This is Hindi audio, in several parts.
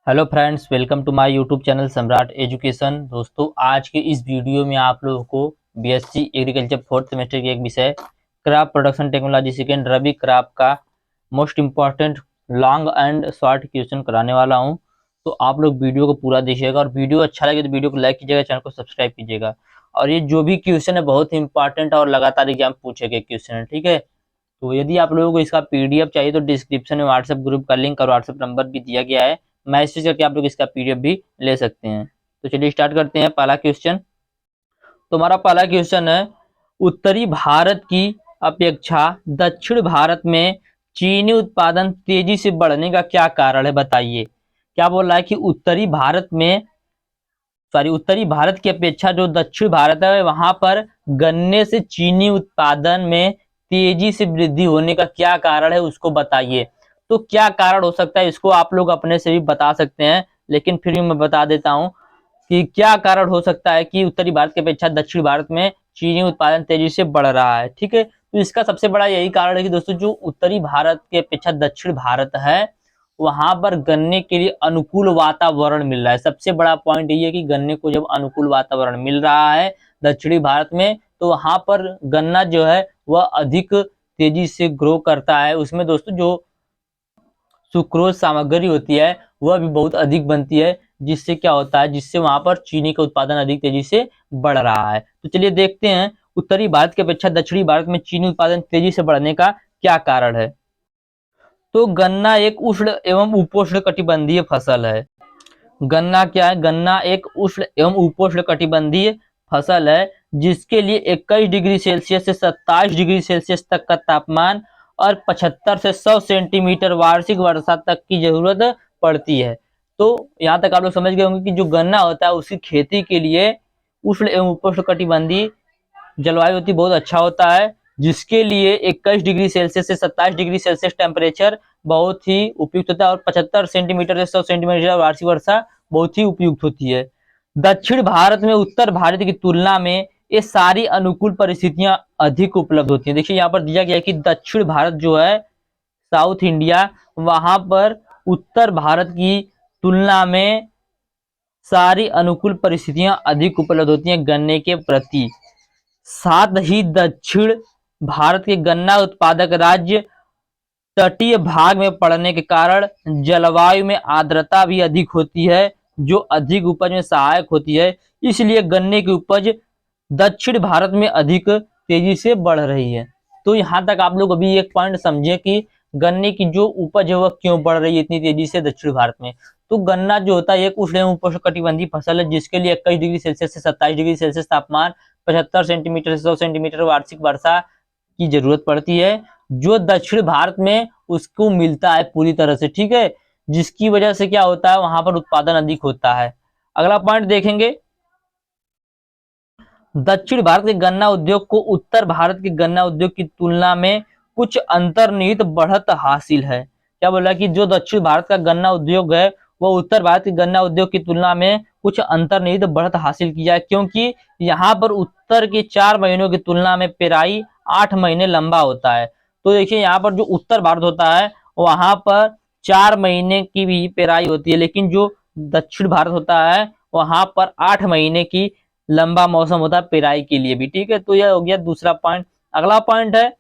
Hello friends, welcome to my YouTube channel Samrat education. दोस्तों, आज के इस वीडियो में आप लोगों को बीएससी एग्रीकल्चर फोर्थ सेमेस्टर के एक विषय क्रॉप प्रोडक्शन टेक्नोलॉजी सेकेंड रबी क्रॉप का most important long and short question कराने वाला हूं। तो आप लोग वीडियो को पूरा देखिएगा और वीडियो अच्छा लगे तो वीडियो को लाइक कीजिएगा, चैनल को सब्सक्राइब कीजिएगा। और ये जो भी क्वेश्चन है बहुत ही इंपॉर्टेंट और लगातार एग्जाम पूछे गए क्वेश्चन है, ठीक है। तो यदि आप लोगों को इसका पीडीएफ चाहिए तो डिस्क्रिप्शन में व्हाट्सएप ग्रुप का लिंक और व्हाट्सएप नंबर भी दिया गया है, मैसेज करके आप लोग इसका पीडीएफ भी ले सकते हैं। तो चलिए स्टार्ट करते हैं पहला क्वेश्चन। तो हमारा पहला क्वेश्चन है, उत्तरी भारत की अपेक्षा दक्षिण भारत में चीनी उत्पादन तेजी से बढ़ने का क्या कारण है, बताइए। क्या बोल रहा है कि उत्तरी भारत की अपेक्षा जो दक्षिण भारत है वहां पर गन्ने से चीनी उत्पादन में तेजी से वृद्धि होने का क्या कारण है, उसको बताइए। तो क्या कारण हो सकता है, इसको आप लोग अपने से भी बता सकते हैं, लेकिन फिर भी मैं बता देता हूं कि क्या कारण हो सकता है कि उत्तरी भारत की अपेक्षा दक्षिण भारत में चीनी उत्पादन तेजी से बढ़ रहा है, ठीक है। तो इसका सबसे बड़ा यही कारण है कि दोस्तों, जो उत्तरी भारत की अपेक्षा दक्षिण भारत है वहां पर गन्ने के लिए अनुकूल वातावरण मिल रहा है। सबसे बड़ा पॉइंट ये है कि गन्ने को जब अनुकूल वातावरण मिल रहा है दक्षिणी भारत में, तो वहां पर गन्ना जो है वह अधिक तेजी से ग्रो करता है। उसमें दोस्तों जो सुक्रोज सामग्री होती है वह भी बहुत अधिक बनती है, जिससे क्या होता है, जिससे वहां पर चीनी का उत्पादन अधिक तेजी से बढ़ रहा है। तो चलिए देखते हैं उत्तरी भारत की अपेक्षा दक्षिणी भारत में चीनी उत्पादन तेजी से बढ़ने का क्या कारण है। तो गन्ना एक उष्ण एवं उपोष्ण कटिबंधीय फसल है। गन्ना क्या है, गन्ना एक उष्ण एवं उपोष्ण कटिबंधीय फसल है, जिसके लिए 21 डिग्री सेल्सियस से 27 डिग्री सेल्सियस तक का तापमान और 75 से 100 सेंटीमीटर वार्षिक वर्षा तक की जरूरत पड़ती है। तो यहाँ तक आप लोग समझ गए होंगे कि जो गन्ना होता है उसकी खेती के लिए उष्ण एवं उपोष्ण कटिबंधीय जलवायु होती बहुत अच्छा होता है, जिसके लिए 21 डिग्री सेल्सियस से 27 डिग्री सेल्सियस टेम्परेचर बहुत ही उपयुक्त होता है और 75 सेंटीमीटर से 100 सेंटीमीटर वार्षिक वर्षा बहुत ही उपयुक्त होती है। दक्षिण भारत में उत्तर भारत की तुलना में ये सारी अनुकूल परिस्थितियां अधिक उपलब्ध होती हैं। देखिए यहाँ पर दिया गया है कि दक्षिण भारत जो है, साउथ इंडिया, वहां पर उत्तर भारत की तुलना में सारी अनुकूल परिस्थितियां अधिक उपलब्ध होती हैं गन्ने के प्रति। साथ ही दक्षिण भारत के गन्ना उत्पादक राज्य तटीय भाग में पड़ने के कारण जलवायु में आर्द्रता भी अधिक होती है, जो अधिक उपज में सहायक होती है। इसलिए गन्ने की उपज दक्षिण भारत में अधिक तेजी से बढ़ रही है। तो यहाँ तक आप लोग अभी एक पॉइंट समझे कि गन्ने की जो उपज है वह क्यों बढ़ रही है इतनी तेजी से दक्षिण भारत में। तो गन्ना जो होता है एक उष्ण एवं उपोष्ण कटिबंधीय फसल है, जिसके लिए 21 डिग्री सेल्सियस से 27 डिग्री सेल्सियस तापमान, 75 सेंटीमीटर से 100 सेंटीमीटर वार्षिक वर्षा की जरूरत पड़ती है, जो दक्षिण भारत में उसको मिलता है पूरी तरह से, ठीक है। जिसकी वजह से क्या होता है, वहां पर उत्पादन अधिक होता है। अगला पॉइंट देखेंगे, दक्षिण भारत के गन्ना उद्योग को उत्तर भारत के गन्ना उद्योग की तुलना में कुछ अंतर्निहित बढ़त हासिल है। क्या बोला कि जो दक्षिण भारत का गन्ना उद्योग है वह उत्तर भारत के गन्ना उद्योग की तुलना में कुछ अंतर्निहित बढ़त हासिल किया है, क्योंकि यहाँ पर उत्तर के 4 महीनों की तुलना में पेराई 8 महीने लंबा होता है। तो देखिए यहाँ पर जो उत्तर भारत होता है वहां पर 4 महीने की भी पेराई होती है, लेकिन जो दक्षिण भारत होता है वहां पर 8 महीने की लंबा मौसम होता है पेराई के लिए भी, ठीक है। तो यह हो गया दूसरा पॉइंट। अगला पॉइंट है,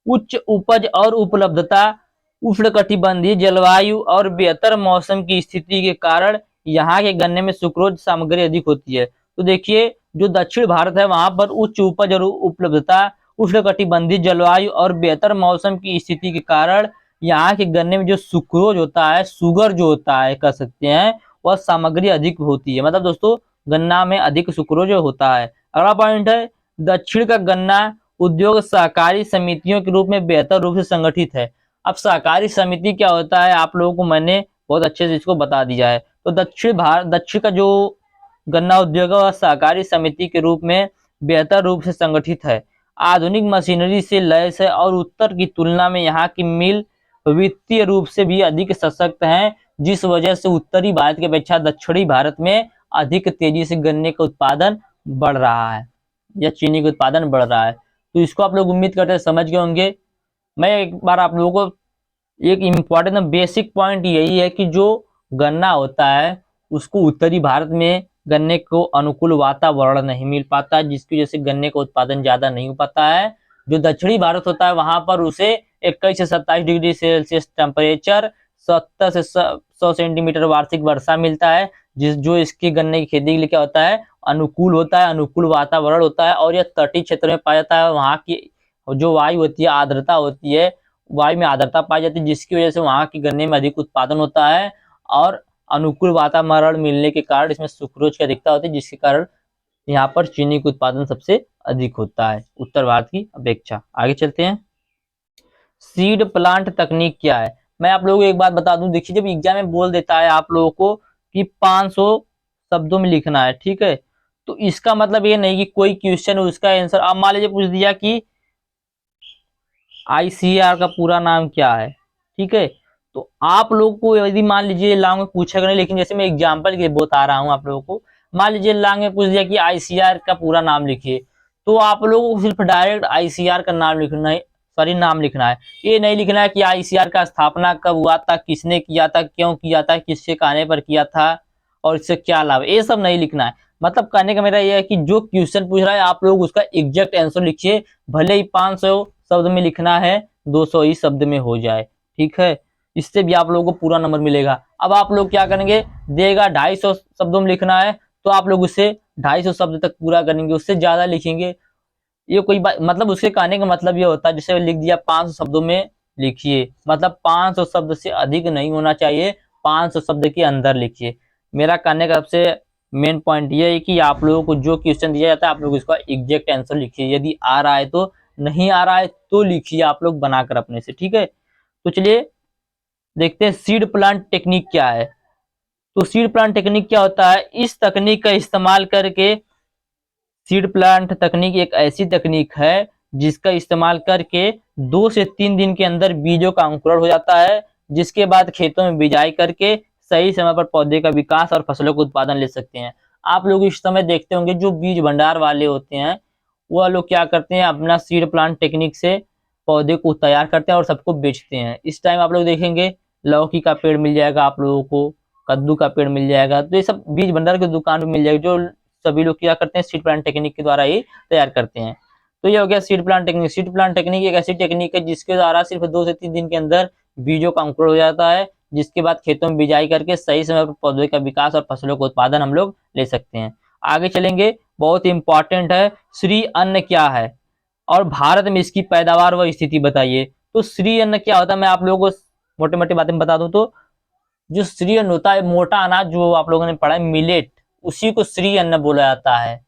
उच्च उपज और उपलब्धता, उष्णकटिबंधीय जलवायु और बेहतर मौसम की स्थिति के कारण यहाँ के गन्ने में सुक्रोज सामग्री अधिक होती है। तो देखिए जो दक्षिण भारत है वहां पर उच्च उपज और उपलब्धता, उष्णकटिबंधीय जलवायु और बेहतर मौसम की स्थिति के कारण यहाँ के गन्ने में जो सुक्रोज होता है, शुगर जो होता है कह सकते हैं, वह सामग्री अधिक होती है। मतलब दोस्तों गन्ना में अधिक सुक्रोज होता है। अगला पॉइंट है, दक्षिण का गन्ना उद्योग सहकारी समितियों के रूप में बेहतर रूप से संगठित है। अब सहकारी समिति क्या होता है आप लोगों को मैंने बहुत अच्छे से इसको बता दिया है। तो दक्षिण का जो गन्ना उद्योग है वह सहकारी समिति के रूप में बेहतर रूप से संगठित है, आधुनिक मशीनरी से लैस है और उत्तर की तुलना में यहाँ की मिल वित्तीय रूप से भी अधिक सशक्त हैं, जिस वजह से उत्तरी भारत की अपेक्षा दक्षिणी भारत में अधिक तेजी से गन्ने का उत्पादन बढ़ रहा है या चीनी का उत्पादन बढ़ रहा है। तो इसको आप लोग उम्मीद करते हैं समझ गए होंगे। मैं एक बार आप लोगों को एक इम्पॉर्टेंट बेसिक पॉइंट यही है कि जो गन्ना होता है उसको उत्तरी भारत में गन्ने को अनुकूल वातावरण नहीं मिल पाता, जिसकी वजह से गन्ने का उत्पादन ज्यादा नहीं हो पाता है। जो दक्षिणी भारत होता है वहां पर उसे 21 से 27 डिग्री सेल्सियस टेम्परेचर, 70 से 100 सेंटीमीटर वार्षिक वर्षा मिलता है, जो इसकी गन्ने की खेती के लिए क्या होता है, अनुकूल होता है, अनुकूल वातावरण होता है। और यह तटीय क्षेत्र में पाया जाता है। वहाँ की जो वायु होती है, आर्द्रता होती है, वायु में आर्द्रता पाई जाती है, जिसकी वजह से वहाँ की गन्ने में अधिक उत्पादन होता है। और अनुकूल वातावरण मिलने के कारण इसमें सुक्रोज की अधिकता होती है, जिसके कारण यहाँ पर चीनी का उत्पादन सबसे अधिक होता है उत्तर भारत की अपेक्षा। आगे चलते हैं। सीड प्लांट तकनीक क्या है? मैं आप लोगों को एक बात बता दूं, देखिए जब एग्जाम में बोल देता है आप लोगों को कि 500 शब्दों में लिखना है, ठीक है, तो इसका मतलब ये नहीं कि कोई क्वेश्चन उसका आंसर, अब मान लीजिए पूछ दिया कि आईसीआर का पूरा नाम क्या है, ठीक है, तो आप लोग को यदि मान लीजिए लॉन्ग में पूछेगा नहीं, लेकिन जैसे मैं एग्जाम्पल के लिए बता रहा हूँ आप लोगों को, मान लीजिए लॉन्ग में पूछ दिया कि आईसीआर का पूरा नाम लिखिए, तो आप लोगों को सिर्फ डायरेक्ट आईसीआर का नाम लिखना है, सॉरी नाम लिखना है, ये नहीं लिखना है कि आईसीआर का स्थापना कब हुआ था, किसने किया था, क्यों किया था, किसके कहने पर किया था और इससे क्या लाभ, ये सब नहीं लिखना है। मतलब कहने का मेरा यह है कि जो क्वेश्चन पूछ रहा है आप लोग उसका एग्जैक्ट आंसर लिखिए, भले ही 500 शब्द में लिखना है, 200 ही शब्द में हो जाए, ठीक है, इससे भी आप लोगों को पूरा नंबर मिलेगा। अब आप लोग क्या करेंगे, देगा 250 शब्दों में लिखना है तो आप लोग उसे 250 शब्द तक पूरा करेंगे, उससे ज्यादा लिखेंगे ये कोई बात, मतलब उसके कहने का मतलब ये होता है, जैसे लिख दिया 500 शब्दों में लिखिए, मतलब 500 शब्द से अधिक नहीं होना चाहिए, 500 शब्द के अंदर लिखिए। मेरा कहने का सबसे मेन पॉइंट ये है कि आप लोगों को जो क्वेश्चन दिया जाता है आप लोग इसका एग्जैक्ट आंसर लिखिए, यदि आ रहा है तो, नहीं आ रहा है तो लिखिए आप लोग बनाकर अपने से, ठीक है। तो चलिए देखते हैं सीड प्लांट टेक्निक क्या है। तो सीड प्लांट टेक्निक क्या होता है, इस तकनीक का इस्तेमाल करके, सीड प्लांट तकनीक एक ऐसी तकनीक है जिसका इस्तेमाल करके 2 से 3 दिन के अंदर बीजों का अंकुरण हो जाता है, जिसके बाद खेतों में बिजाई करके सही समय पर पौधे का विकास और फसलों का उत्पादन ले सकते हैं। आप लोग इस समय देखते होंगे जो बीज भंडार वाले होते हैं वह लोग क्या करते हैं, अपना सीड प्लांट टेक्निक से पौधे को तैयार करते हैं और सबको बेचते हैं। इस टाइम आप लोग देखेंगे लौकी का पेड़ मिल जाएगा आप लोगों को, कद्दू का पेड़ मिल जाएगा, तो ये सब बीज भंडार की दुकान में मिल जाएगा, जो सभी लोग क्या करते हैं सीड प्लांट टेक्निक के द्वारा ही तैयार करते हैं। तो ये हो गया seed plant technique. Seed plant technique एक ऐसी टेक्निक है जिसके द्वारा सिर्फ 2 से 3 दिन के अंदर बीजों का अंकुरण हो जाता है, जिसके बाद खेतों में बिजाई करके सही समय पर पौधे का विकास और फसलों का उत्पादन हम लोग ले सकते हैं। आगे चलेंगे, बहुत इंपॉर्टेंट है, श्री अन्न क्या है और भारत में इसकी पैदावार व स्थिति बताइए। तो श्री अन्न क्या होता है, मैं आप लोगों को मोटे मोटे बातें बता दूं तो, जो श्री अन्न होता है मोटा अनाज जो आप लोगों ने पढ़ा है मिलेट, उसी को श्री अन्न बोला जाता है।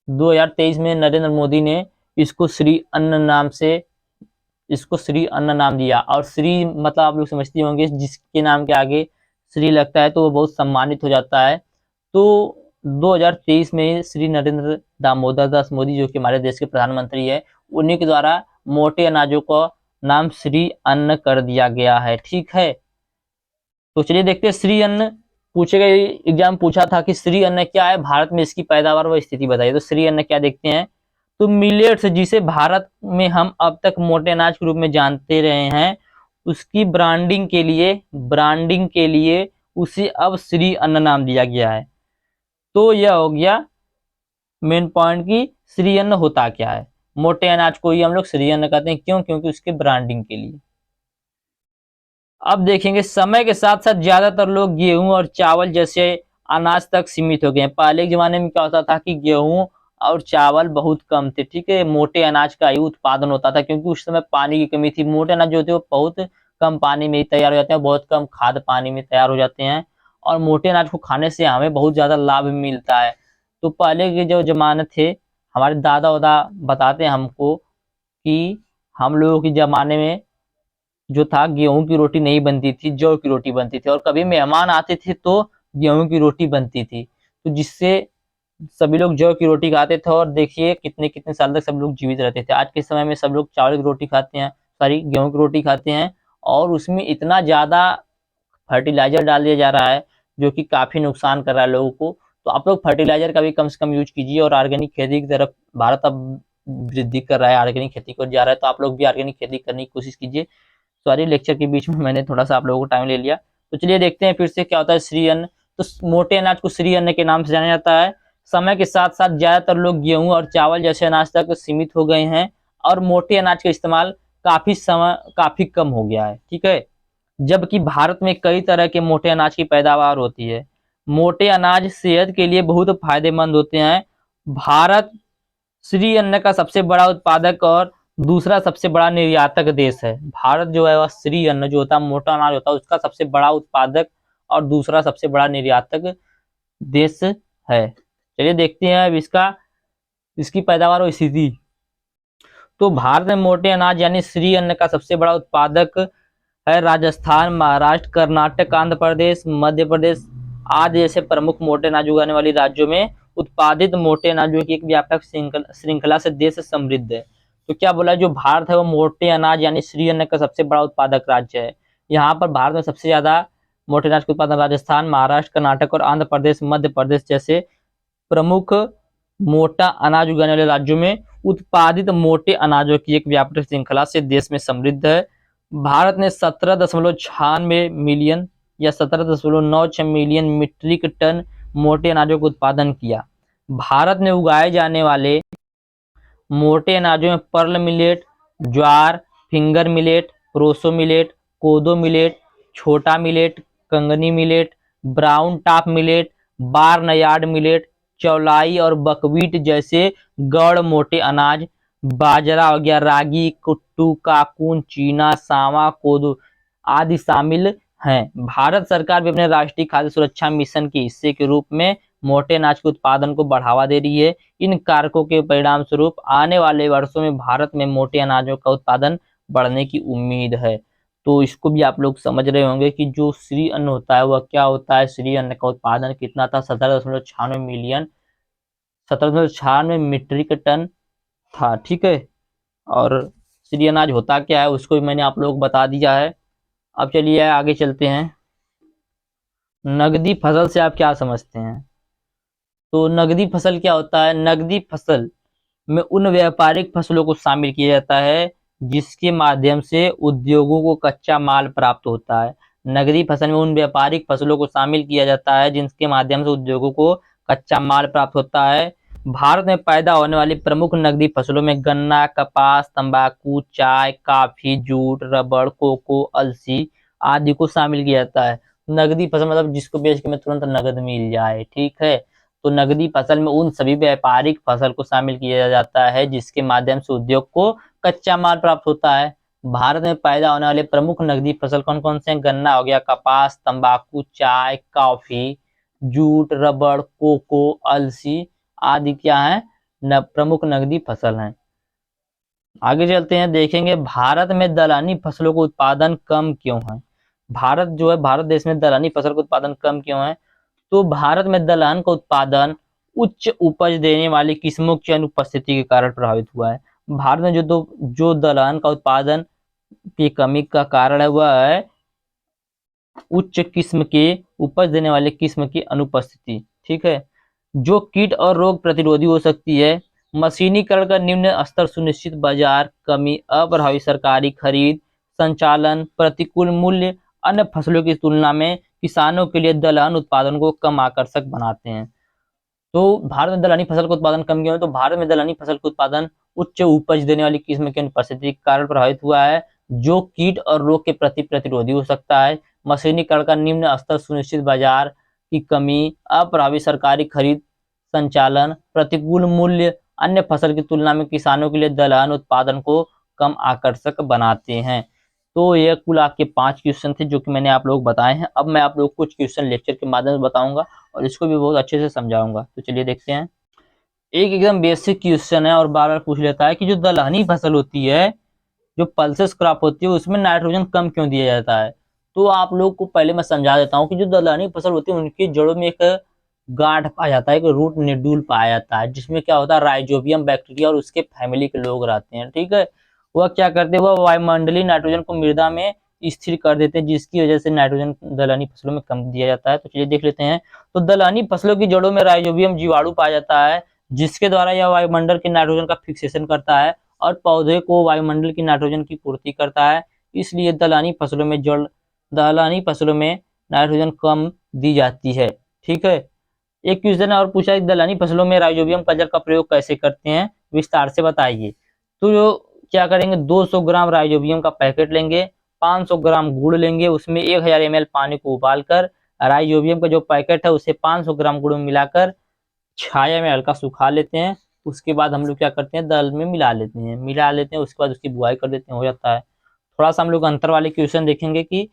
2023 में नरेंद्र मोदी ने इसको श्री अन्न नाम से, इसको श्री अन्न नाम दिया। और श्री मतलब आप लोग समझते होंगे जिसके नाम के आगे श्री लगता है तो वो बहुत सम्मानित हो जाता है। तो 2023 में श्री नरेंद्र दामोदर दास मोदी जो कि हमारे देश के प्रधानमंत्री है, उन्हीं के द्वारा मोटे अनाजों का नाम श्री अन्न कर दिया गया है, ठीक है। तो चलिए देखते हैं श्री अन्न पूछे गए, एग्जाम पूछा था कि श्री अन्न क्या है, भारत में इसकी पैदावार व स्थिति बताइए। तो श्री अन्न क्या देखते हैं, तो मिलेट्स जिसे भारत में हम अब तक मोटे अनाज के रूप में जानते रहे हैं, उसकी ब्रांडिंग के लिए उसे अब श्री अन्न नाम दिया गया है। तो यह हो गया मेन पॉइंट की श्री अन्न होता क्या है। मोटे अनाज को ही हम लोग श्री अन्न कहते हैं, क्यों, क्योंकि उसके ब्रांडिंग के लिए। अब देखेंगे समय के साथ साथ ज्यादातर लोग गेहूं और चावल जैसे अनाज तक सीमित हो गए हैं। पहले के जमाने में क्या होता था कि गेहूं और चावल बहुत कम थे, ठीक है, मोटे अनाज का ही उत्पादन होता था, क्योंकि उस समय पानी की कमी थी। मोटे अनाज जो होते हैं वो बहुत कम पानी में ही तैयार हो जाते हैं, बहुत कम खाद पानी में तैयार हो जाते हैं, और मोटे अनाज को खाने से हमें बहुत ज्यादा लाभ मिलता है। तो पहले के जो जमाने थे, हमारे दादा वादा बताते हैं हमको कि हम लोगों के जमाने में जो था गेहूं की रोटी नहीं बनती थी, जौ की रोटी बनती थी, और कभी मेहमान आते थे तो गेहूं की रोटी बनती थी, तो जिससे सभी लोग जौ की रोटी खाते थे। और देखिए कितने कितने साल तक सब लोग जीवित रहते थे। आज के समय में सब लोग चावल की रोटी खाते हैं, सॉरी गेहूं की रोटी खाते हैं, और उसमें इतना ज्यादा फर्टिलाइजर डाल दिया जा रहा है जो कि काफी नुकसान कर रहा है लोगों को। तो आप लोग फर्टिलाइजर का भी कम से कम यूज कीजिए, और ऑर्गेनिक खेती की तरफ भारत अब वृद्धि कर रहा है, ऑर्गेनिक खेती को जा रहा है, तो आप लोग भी ऑर्गेनिक खेती करने की कोशिश कीजिए। सॉरी लेक्चर के बीच में मैंने थोड़ा सा आप लोगों को टाइम ले लिया। तो चलिए देखते हैं फिर से क्या होता है श्री अन्न। तो मोटे अनाज को श्री अन्न के नाम से जाना जाता है। समय के साथ साथ ज्यादातर लोग गेहूं और चावल जैसे अनाज तक सीमित हो गए हैं और मोटे अनाज का इस्तेमाल काफी कम हो गया है। ठीक है, जबकि भारत में कई तरह के मोटे अनाज की पैदावार होती है। मोटे अनाज सेहत के लिए बहुत फायदेमंद होते हैं। भारत श्री अन्न का सबसे बड़ा उत्पादक और दूसरा सबसे बड़ा निर्यातक देश है। भारत जो है वह श्री अन्न जो होता है, मोटा अनाज होता है, उसका सबसे बड़ा उत्पादक और दूसरा सबसे बड़ा निर्यातक देश है। चलिए देखते हैं अब इसकी पैदावार और स्थिति। तो भारत में मोटे अनाज यानी श्री अन्न का सबसे बड़ा उत्पादक है राजस्थान, महाराष्ट्र, कर्नाटक, आंध्र प्रदेश, मध्य प्रदेश आदि जैसे प्रमुख मोटे अनाज उगाने वाली राज्यों में उत्पादित मोटे अनाजों की एक व्यापक श्रृंखला से देश समृद्ध है। तो क्या बोला, जो भारत है वो मोटे अनाज यानी श्री अन्न का सबसे बड़ा उत्पादक राज्य है। यहाँ पर भारत में सबसे ज्यादा मोटे अनाज का उत्पादन राजस्थान, महाराष्ट्र, कर्नाटक और आंध्र प्रदेश, मध्य प्रदेश जैसे प्रमुख मोटा अनाज उगाने वाले राज्यों में उत्पादित मोटे अनाजों की एक व्यापक श्रृंखला से देश में समृद्ध है। भारत ने 17.96 मिलियन या 17.96 मिलियन मीट्रिक टन मोटे अनाजों का उत्पादन किया। भारत में उगाए जाने वाले मोटे अनाजों में pearl millet, jowar, finger millet, proso millet, kodo millet, छोटा मिलेट, कंगनी millet, brown top millet, barnyard millet, चौलाई और बकवीट जैसे गौड़ मोटे अनाज, बाजरा हो गया, रागी, कुट्टू, काकून, चीना, सावा, कोदो आदि शामिल हैं। भारत सरकार भी अपने राष्ट्रीय खाद्य सुरक्षा मिशन के हिस्से के रूप में मोटे अनाज के उत्पादन को बढ़ावा दे रही है। इन कारकों के परिणाम स्वरूप आने वाले वर्षों में भारत में मोटे अनाजों का उत्पादन बढ़ने की उम्मीद है। तो इसको भी आप लोग समझ रहे होंगे कि जो श्री अन्न होता है वह क्या होता है। श्री अन्न का उत्पादन कितना था, 17.96 मिलियन, 17.96 मीट्रिक टन था। ठीक है, और श्री अनाज होता क्या है उसको भी मैंने आप लोग बता दिया है। अब चलिए आगे चलते हैं। नगदी फसल से आप क्या समझते हैं? तो नगदी फसल क्या होता है? नगदी फसल में उन व्यापारिक फसलों को शामिल किया जाता है जिसके माध्यम से उद्योगों को कच्चा माल प्राप्त होता है। नगदी फसल में उन व्यापारिक फसलों को शामिल किया जाता है जिनके माध्यम से उद्योगों को कच्चा माल प्राप्त होता है। भारत में पैदा होने वाली प्रमुख नगदी फसलों में गन्ना, कपास, तंबाकू, चाय, कॉफी, जूट, रबड़, कोको, अलसी आदि को शामिल किया जाता है। नगदी फसल मतलब जिसको बेच के हमें तुरंत नगद मिल जाए। ठीक है, तो नगदी फसल में उन सभी व्यापारिक फसल को शामिल किया जाता है जिसके माध्यम से उद्योग को कच्चा माल प्राप्त होता है। भारत में पैदा होने वाले प्रमुख नगदी फसल कौन कौन से हैं? गन्ना हो गया, कपास, तंबाकू, चाय, कॉफी, जूट, रबड़, कोको, अलसी आदि क्या है प्रमुख नगदी फसल हैं। आगे चलते हैं, देखेंगे भारत में दलहनी फसलों का उत्पादन कम क्यों है। भारत देश में दलहनी फसल का उत्पादन कम क्यों है? तो भारत में दलहन का उत्पादन उच्च उपज देने वाली किस्मों की अनुपस्थिति के कारण प्रभावित हुआ है। भारत में जो दलहन का उत्पादन की कमी का कारण है वह है उच्च किस्म के उपज देने वाले किस्म की अनुपस्थिति। ठीक है, जो कीट और रोग प्रतिरोधी हो सकती है। मशीनीकरण का निम्न स्तर सुनिश्चित बाजार कमी, अप्रभावी सरकारी खरीद, संचालन, प्रतिकूल मूल्य अन्य फसलों की तुलना में किसानों के लिए दलहन उत्पादन को कम आकर्षक बनाते हैं। तो भारत में दलहनी फसल का उत्पादन कम क्यों है? तो भारत में दलहनी फसल का उत्पादन उच्च उपज देने वाली किस्म की अनुपस्थिति के कारण प्रभावित हुआ है, जो कीट और रोग के प्रति प्रतिरोधी हो सकता है। मशीनीकरण का निम्न स्तर सुनिश्चित बाजार की कमी, अप्रभावी सरकारी खरीद, संचालन, प्रतिकूल मूल्य अन्य फसल की तुलना में किसानों के लिए दलहन उत्पादन को कम आकर्षक बनाते हैं। तो ये कुल आपके 5 क्वेश्चन थे जो कि मैंने आप लोग बताए हैं। अब मैं आप लोग कुछ क्वेश्चन लेक्चर के माध्यम से बताऊंगा और इसको भी बहुत अच्छे से समझाऊंगा। तो चलिए देखते हैं। एक एकदम बेसिक क्वेश्चन है और बार बार पूछ लेता है कि जो दलहनी फसल होती है, जो पल्सेस क्रॉप होती है, उसमें नाइट्रोजन कम क्यों दिया जाता है। तो आप लोग को पहले मैं समझा देता हूँ कि जो दलहनी फसल होती है उनकी जड़ों में एक गांठ पाया जाता है, एक रूट निड्यूल पाया जाता है, जिसमें क्या होता है राइजोबियम बैक्टीरिया और उसके फैमिली के लोग रहते हैं। ठीक है, वह क्या करते हैं, वह वायुमंडलीय नाइट्रोजन को मृदा में स्थिर कर देते हैं, जिसकी वजह से नाइट्रोजन दलहनी फसलों में कम दिया जाता है। तो चलिए देख लेते हैं। तो दलहनी फसलों की जड़ों में राइजोबियम जीवाणु पाया जाता है, जिसके द्वारा यह वायुमंडल के नाइट्रोजन का फिक्सेशन करता है और पौधे को वायुमंडल की नाइट्रोजन की पूर्ति करता है। इसलिए दलहनी फसलों में नाइट्रोजन कम दी जाती है। ठीक है, एक क्वेश्चन और पूछा है, दलहनी फसलों में राइजोबियम कल्चर का प्रयोग कैसे करते हैं, विस्तार से बताइए। तो जो क्या करेंगे, 200 ग्राम राइजोबियम का पैकेट लेंगे, 500 ग्राम गुड़ लेंगे, उसमें 1000 ml पानी को उबालकर राइजोबियम का जो पैकेट है उसे 500 ग्राम गुड़ में मिलाकर छाया में हल्का सुखा लेते हैं। उसके बाद हम लोग क्या करते हैं, दाल में मिला लेते हैं, उसके बाद उसकी बुआई कर देते हैं, हो जाता है। थोड़ा सा हम लोग अंतर वाले क्वेश्चन देखेंगे कि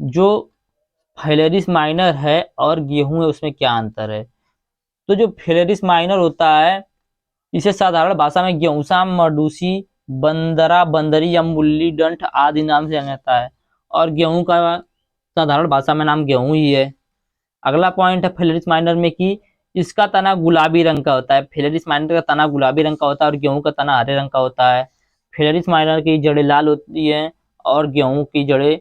जो फाइलेरिस माइनर है और गेहूं है उसमें क्या अंतर है। तो जो फाइलेरिस माइनर होता है इसे साधारण भाषा में गेहूसा, मडूसी, बंदरा, बंदरी या मुल्ली डंठ आदि नाम से जाना जाता है, और गेहूं का साधारण भाषा में नाम गेहूं ही है। अगला पॉइंट है फाइलेरिस माइनर में कि इसका तना गुलाबी रंग का होता है। फाइलेरिस माइनर का तना गुलाबी रंग का होता है और गेहूं का तना हरे रंग का होता है। फाइलेरिस माइनर की जड़ें लाल होती हैं और गेहूं की जड़ें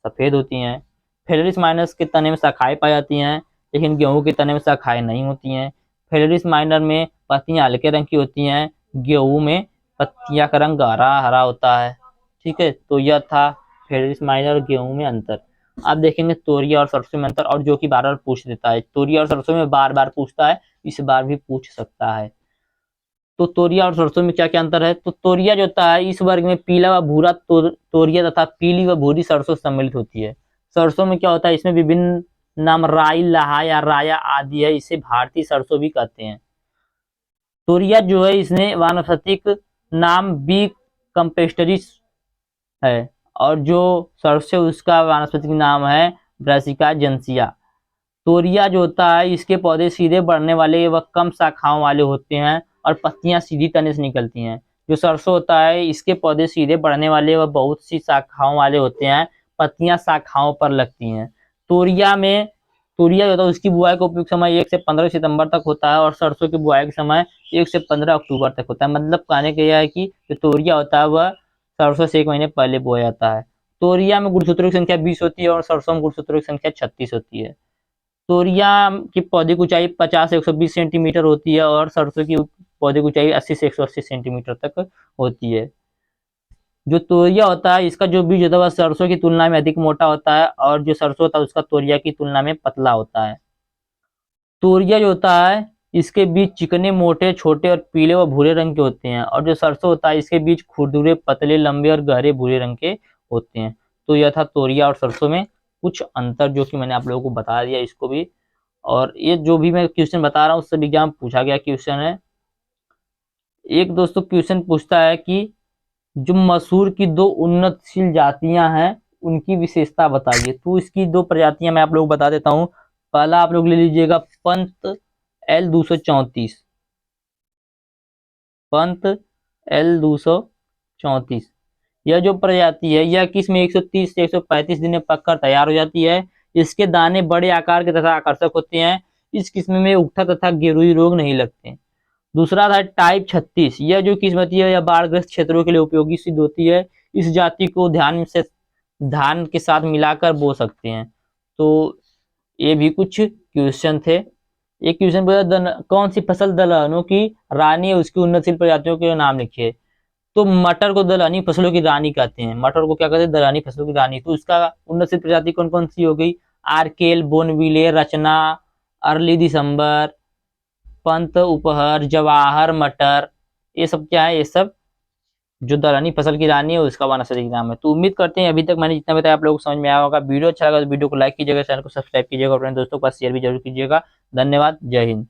सफेद होती हैं। फाइलेरिस माइनर के तने में शाखाएं पाई जाती हैं, लेकिन गेहूं के तने में शाखाएं नहीं होती हैं। फाइलेरिस माइनर में पत्तियां हल्के रंग की होती हैं, गेहूं में पत्तियां का रंग हरा हरा होता है। ठीक है, तो यह था फाइलेरिस माइनर और गेहूं में अंतर। आप देखेंगे तोरिया और सरसों में अंतर, और जो कि बार बार पूछ देता है, तोरिया और सरसों में बार बार पूछता है, इस बार भी पूछ सकता है। तो तोरिया और सरसों में क्या क्या अंतर है, तो तोरिया जो होता है इस वर्ग में पीला व भूरा तोरिया तथा पीली व भूरी सरसों सम्मिलित होती है। सरसों में क्या होता है, इसमें विभिन्न नाम राई, लाहा या राया आदि है, इसे भारतीय सरसों भी कहते हैं। तोरिया जो है इसने वानस्पतिक नाम बी कंपेस्टरिस है, और जो सरसों उसका वानस्पतिक नाम है ब्रासिका जेनेसिया। तोरिया जो होता है इसके पौधे सीधे बढ़ने वाले व कम शाखाओं वाले होते हैं और पत्तियां सीधी तने से निकलती हैं। जो सरसों होता है इसके पौधे सीधे बढ़ने वाले व बहुत सी शाखाओं वाले होते हैं, पत्तियां शाखाओं पर लगती हैं। तोरिया में तोरिया जो होता है उसकी बुआई का उपयुक्त समय 1 से 15 सितंबर तक होता है, और सरसों की बुआई का समय 1 से 15 अक्टूबर तक होता है। मतलब कहने का यह है कि जो तोरिया होता है वह सरसों से 1 महीने पहले बोया जाता है। तोरिया में गुणसूत्रों की संख्या 20 होती है और सरसों में गुणसूत्रों की संख्या 36 होती है। तोरिया की पौधे की ऊंचाई 50 से 120 सेंटीमीटर होती है और सरसों की पौधे की ऊंचाई 80 से 180 सेंटीमीटर तक होती है। जो तोरिया होता है इसका जो बीज होता है वह सरसों की तुलना में अधिक मोटा होता है, और जो सरसों होता है उसका तोरिया की तुलना में पतला होता है। तोरिया जो होता है इसके बीज चिकने, मोटे, छोटे और पीले व भूरे रंग के होते हैं, और जो सरसों होता है इसके बीज खुरदुरे, पतले, लंबे और गहरे भूरे रंग के होते हैं। तो यह था तोरिया और सरसों में कुछ अंतर, जो कि मैंने आप लोगों को बता दिया इसको भी। और ये जो भी मैं क्वेश्चन बता रहा हूँ उससे एग्जाम पूछा गया क्वेश्चन है। एक दोस्तों क्वेश्चन पूछता है कि जो मसूर की 2 उन्नतशील जातियां हैं उनकी विशेषता बताइए। तो इसकी 2 प्रजातियां मैं आप लोग बता देता हूँ। पहला आप लोग ले लीजिएगा पंत L234, पंत L234। यह जो प्रजाति है यह किस्म 130 से 135 दिन में पककर तैयार हो जाती है। इसके दाने बड़े आकार के तथा आकर्षक होते हैं। इस किस्म में उगथा तथा गेरुई रोग नहीं लगते। दूसरा था टाइप 36। यह जो किस्म होती है यह बाढ़ग्रस्त क्षेत्रों के लिए उपयोगी सिद्ध होती है। इस जाति को धान के साथ मिलाकर बो सकते हैं। तो ये भी कुछ क्वेश्चन थे। एक क्वेश्चन पूछा कौन सी फसल दलहनों की रानी है, उसकी उन्नतशील प्रजातियों के नाम लिखिए। तो मटर को दलहनी फसलों की रानी कहते हैं। मटर को क्या कहते हैं, दलहनी फसलों की रानी। तो उसका उन्नतशील प्रजाति कौन कौन सी हो गई, आरकेल, बोनविले, रचना, अर्ली दिसंबर, पंत, उपहर, जवाहर, मटर। ये सब क्या है, ये सब जो दलहनी फसल की रानी है उसका वानस्पतिक नाम है। तो उम्मीद करते हैं अभी तक मैंने जितना बताया आप लोगों को समझ में आया होगा। वीडियो अच्छा लगा तो वीडियो को लाइक कीजिएगा, चैनल को सब्सक्राइब कीजिएगा, अपने दोस्तों के पास शेयर भी जरूर कीजिएगा। धन्यवाद, जय हिंद।